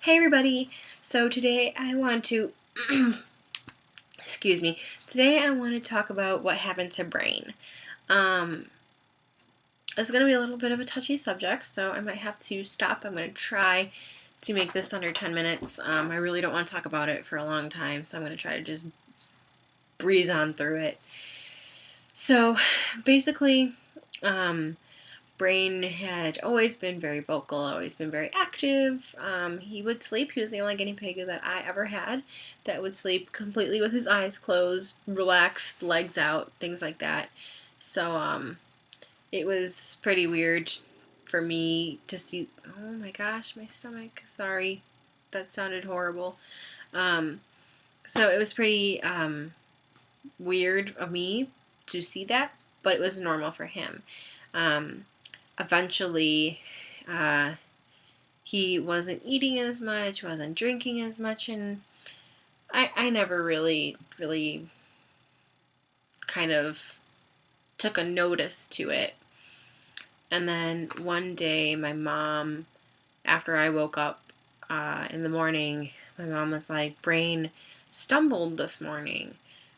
Hey everybody! So today I want to, excuse me, today I want to talk about what happened to Brain. It's going to be a little bit of a touchy subject, so I might have to stop. I'm going to try to make this under 10 minutes. I really don't want to talk about it for a long time, so I'm going to try to just breeze on through it. So basically, Brain had always been very vocal, always been very active. He would sleep. He was the only guinea pig that I ever had that would sleep completely with his eyes closed, relaxed, legs out, things like that. So it was pretty weird for me to see. Oh my gosh, my stomach. Sorry, that sounded horrible. So it was pretty weird of me to see that, but it was normal for him. Eventually, he wasn't eating as much, wasn't drinking as much, and I never really kind of took a notice to it. And then one day, my mom, after I woke up in the morning, my mom was like, Brain stumbled this morning.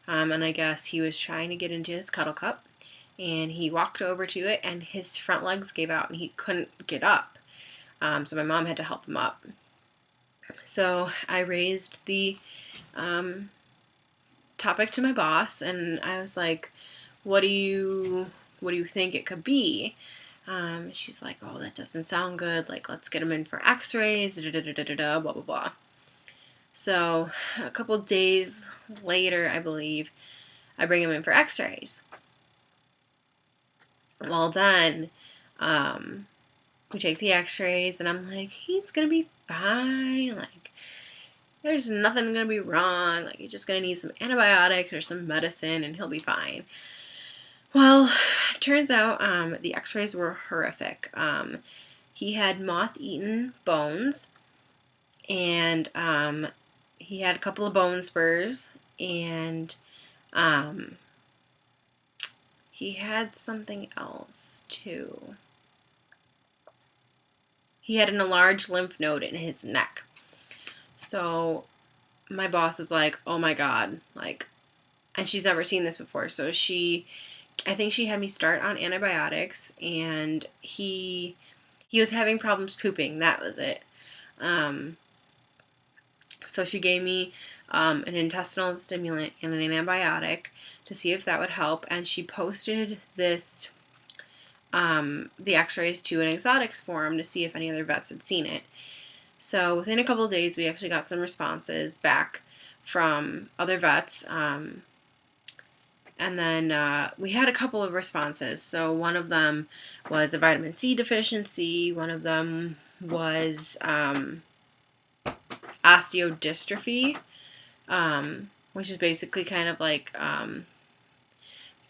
And I guess he was trying to get into his cuddle cup, and he walked over to it, and his front legs gave out, and he couldn't get up. So my mom had to help him up. So I raised the topic to my boss, and I was like, "What do you think it could be?" She's like, "Oh, that doesn't sound good. Like, let's get him in for X-rays. Da da da da da. Blah blah blah." So a couple days later, I believe, I bring him in for X-rays. Well, then we take the X-rays, and I'm like, he's gonna be fine. Like, there's nothing gonna be wrong. Like, he's just gonna need some antibiotics or some medicine, and he'll be fine. Well, turns out the X-rays were horrific. He had moth-eaten bones, and he had a couple of bone spurs, and he had something else too. He had an enlarged lymph node in his neck. So my boss was like, "Oh my god," like, and she's never seen this before. So I think she had me start on antibiotics, and he was having problems pooping. That was it. So she gave me an intestinal stimulant and an antibiotic to see if that would help, and she posted this the X-rays to an exotics forum to see if any other vets had seen it. So within a couple of days, we actually got some responses back from other vets. And then we had a couple of responses. So one of them was a vitamin C deficiency. One of them was osteodystrophy, which is basically kind of like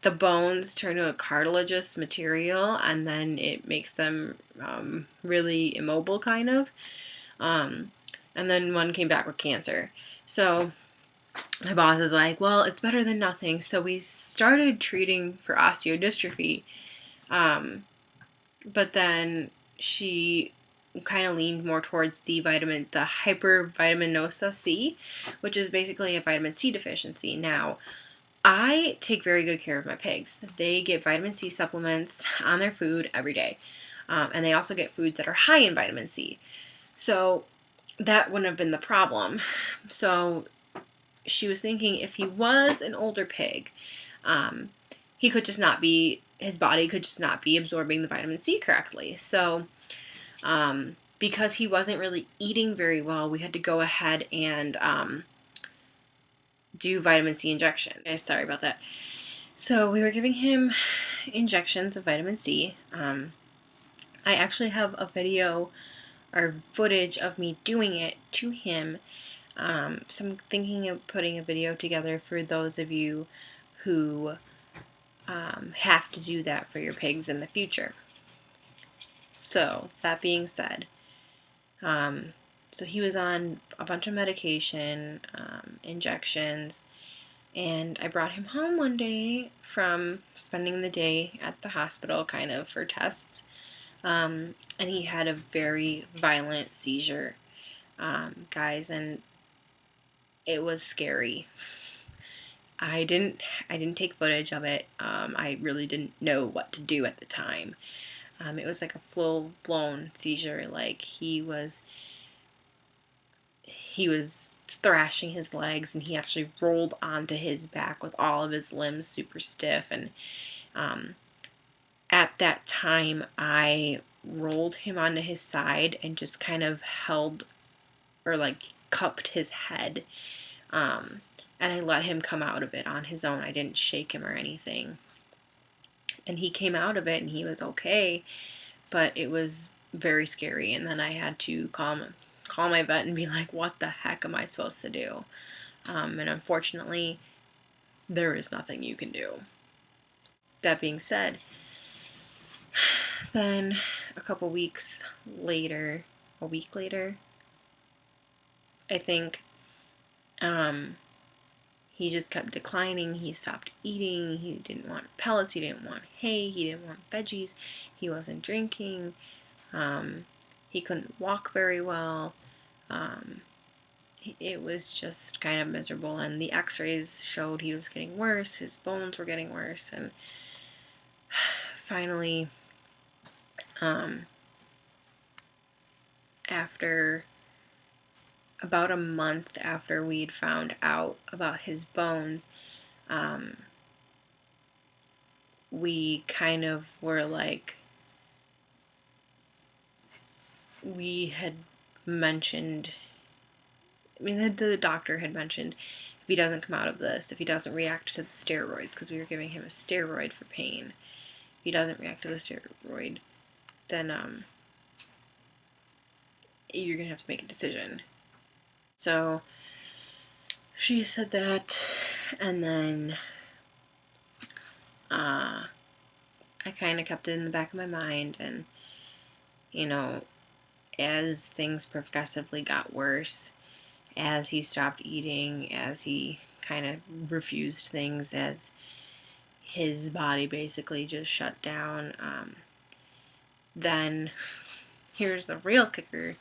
the bones turn to a cartilaginous material, and then it makes them really immobile, kind of. And then one came back with cancer. So my boss is like, well, it's better than nothing. So we started treating for osteodystrophy. But then she kind of leaned more towards the hypervitaminosa C, which is basically a vitamin C deficiency. Now, I take very good care of my pigs. They get vitamin C supplements on their food every day. And they also get foods that are high in vitamin C. So that wouldn't have been the problem. So she was thinking if he was an older pig, he could just not be, his body could just not be absorbing the vitamin C correctly. So because he wasn't really eating very well, we had to go ahead and do vitamin C injection. Okay, sorry about that. So we were giving him injections of vitamin C. I actually have a video or footage of me doing it to him. So I'm thinking of putting a video together for those of you who have to do that for your pigs in the future. So that being said, so he was on a bunch of medication, injections, and I brought him home one day from spending the day at the hospital kind of for tests, and he had a very violent seizure. guys, and it was scary. I didn't take footage of it. I really didn't know what to do at the time. It was like a full-blown seizure. Like he was thrashing his legs, and he actually rolled onto his back with all of his limbs super stiff. And at that time, I rolled him onto his side and just kind of held, or like cupped his head, and I let him come out of it on his own. I didn't shake him or anything. And he came out of it and he was okay, but it was very scary. And then I had to call my vet and be like, what the heck am I supposed to do? And unfortunately, there is nothing you can do. That being said, then a week later, I think, he just kept declining. He stopped eating. He didn't want pellets. He didn't want hay. He didn't want veggies. He wasn't drinking. He couldn't walk very well. It was just kind of miserable. And the x-rays showed he was getting worse. His bones were getting worse. And finally, after about a month after we'd found out about his bones, we kind of were like, we had mentioned, I mean, the doctor had mentioned, if he doesn't come out of this, if he doesn't react to the steroids, because we were giving him a steroid for pain, if he doesn't react to the steroid, then you're going to have to make a decision. So she said that, and then I kind of kept it in the back of my mind, and, you know, as things progressively got worse, as he stopped eating, as he kind of refused things, as his body basically just shut down, then here's the real kicker.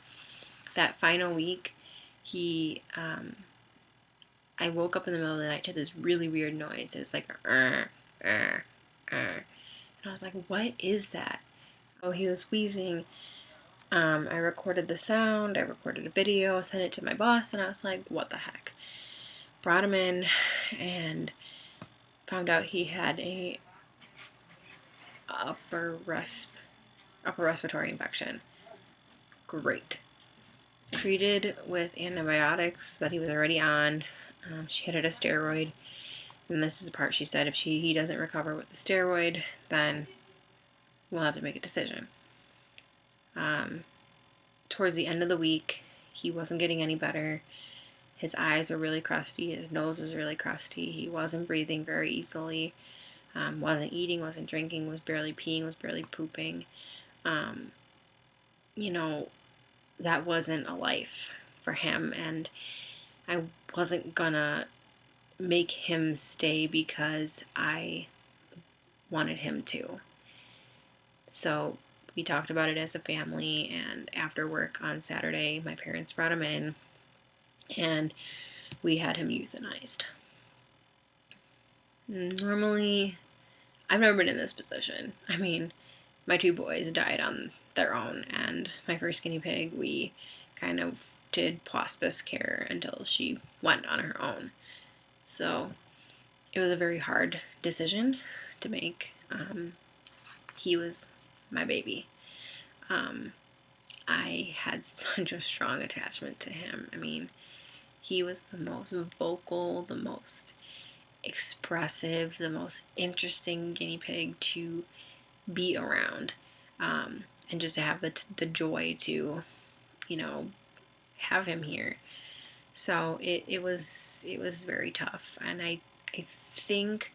That final week, I woke up in the middle of the night to this really weird noise. It was like, and I was like, what is that? Oh, he was wheezing. I recorded the sound, I recorded a video, sent it to my boss, and I was like, what the heck? Brought him in and found out he had a upper respiratory infection. Great. Treated with antibiotics that he was already on. She had a steroid. And this is the part she said, if he doesn't recover with the steroid, then we'll have to make a decision. Towards the end of the week, he wasn't getting any better. His eyes were really crusty. His nose was really crusty. He wasn't breathing very easily. Wasn't eating, wasn't drinking, was barely peeing, was barely pooping. You know, that wasn't a life for him, and I wasn't gonna make him stay because I wanted him to. So we talked about it as a family, and after work on Saturday, my parents brought him in, and we had him euthanized. Normally, I've never been in this position. I mean, my two boys died on their own, and my first guinea pig, we kind of did hospice care until she went on her own. So it was a very hard decision to make. He was my baby. I had such a strong attachment to him. I mean, he was the most vocal, the most expressive, the most interesting guinea pig to be around, and just to have the joy to, you know, have him here. So it was very tough, and I think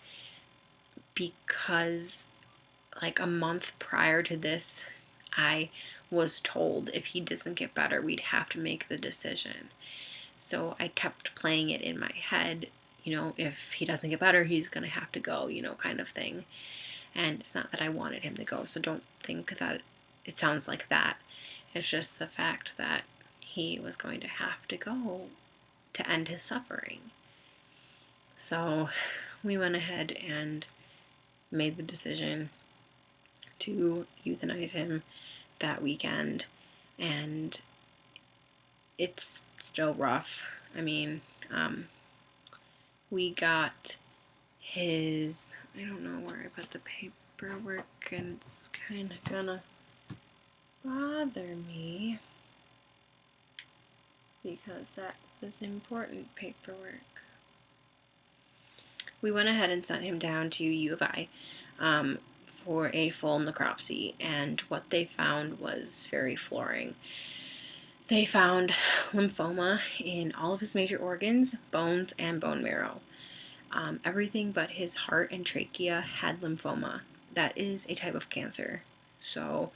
because like a month prior to this, I was told if he doesn't get better, we'd have to make the decision. So I kept playing it in my head, you know, if he doesn't get better, he's going to have to go, you know, kind of thing. And it's not that I wanted him to go, so don't think that it sounds like that. It's just the fact that he was going to have to go to end his suffering. So we went ahead and made the decision to euthanize him that weekend, and it's still rough. I mean, we got his, I don't know where I put the paperwork, and it's kind of gonna bother me because that was important paperwork. We went ahead and sent him down to U of I for a full necropsy, and what they found was very flooring. They found lymphoma in all of his major organs, bones, and bone marrow. Everything but his heart and trachea had lymphoma. That is a type of cancer. So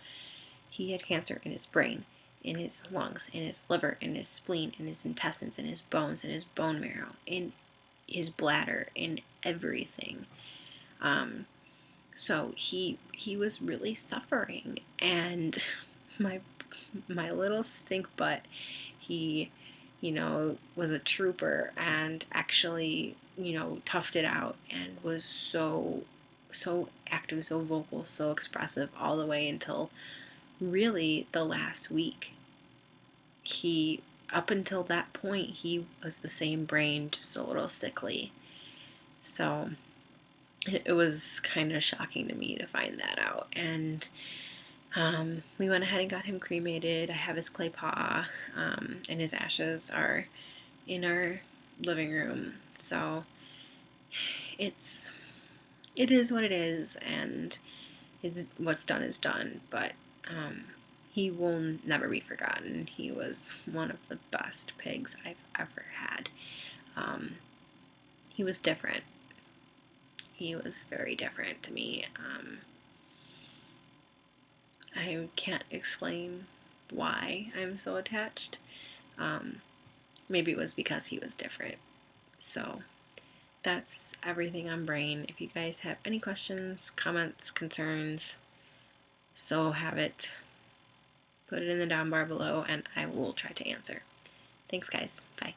he had cancer in his brain, in his lungs, in his liver, in his spleen, in his intestines, in his bones, in his bone marrow, in his bladder, in everything. So he was really suffering, and my little stink butt, he, was a trooper and actually, toughed it out and was so active, so vocal, so expressive all the way until really the last week. Up until that point, he was the same brain, just a little sickly. So it was kind of shocking to me to find that out. And we went ahead and got him cremated. I have his clay paw, and his ashes are in our living room. So it is what it is, and what's done is done. But he will never be forgotten. He was one of the best pigs I've ever had. He was different. He was very different to me. I can't explain why I'm so attached. Maybe it was because he was different. So that's everything on Brain. If you guys have any questions, comments, concerns, so have it. Put it in the down bar below and I will try to answer. Thanks, guys. Bye.